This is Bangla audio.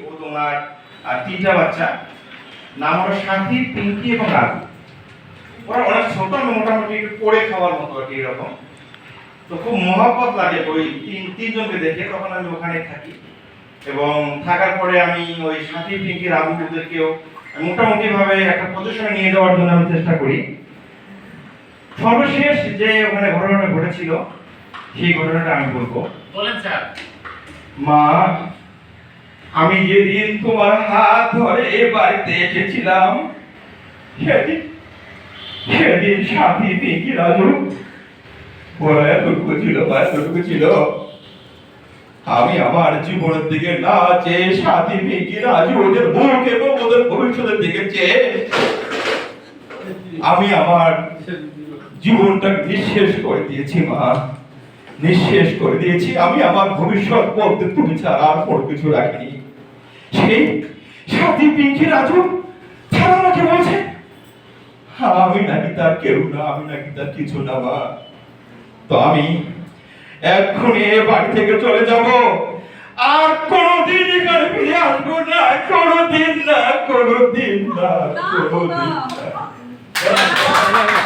ও তোমার তিনটা বাচ্চা, নাম হলো সাথী, পিঙ্কি এবং রাজু। ওরা অনেক ছোট, মোটামুটি একটু করে খাওয়ার মতো আর কি এরকম। তো খুব মহব্বত লাগে ওই তিনজনকে দেখে, তখন আমি ওখানে থাকি এবং থাকার পরে আমি ওই সাথী, পিঙ্কি, রাজু ওদেরকেও মোটামুটি ভাবে একটা পজিশনে নিয়ে যাওয়ার জন্য আমি চেষ্টা করি। সর্বশেষ যে ওখানে ঘটনাটা ঘটেছিল সেই ঘটনাটা আমি বলবো। বলেন স্যার। মা, আমি যেদিন তোমার হাত ধরে এ বাড়িতে এসেছিলাম সেদিন সাথী, পিঙ্কি, রাজু ওরা এতটুকু ছিল, এতটুকু ছিল। আমি আমার জীবনের দিকে না চেয়ে সাথী, পিঙ্কি, রাজু ওদের মুখ এবং ওদের ভবিষ্যতের দিকে চেয়ে আমি আমার জীবনটা নিঃশেষ করে দিয়েছি। মা, নিঃশেষ করে দিয়েছি। আমি আমার ভবিষ্যৎ বলতে তুমি ছাড়া আর কোনো কিছু রাখিনি। সেই সাথী, পিঙ্কি, রাজু তারা আমাকে বলছে আমি নাকি তার কেউ না, আমি নাকি তার কিছু না। মা, তো আমি এক্ষুনি এ বাড়ি থেকে চলে যাব, আর কোনোদিন এখানে ফিরে আসবো না, কোনোদিন না, কোনোদিন না, কোনোদিন।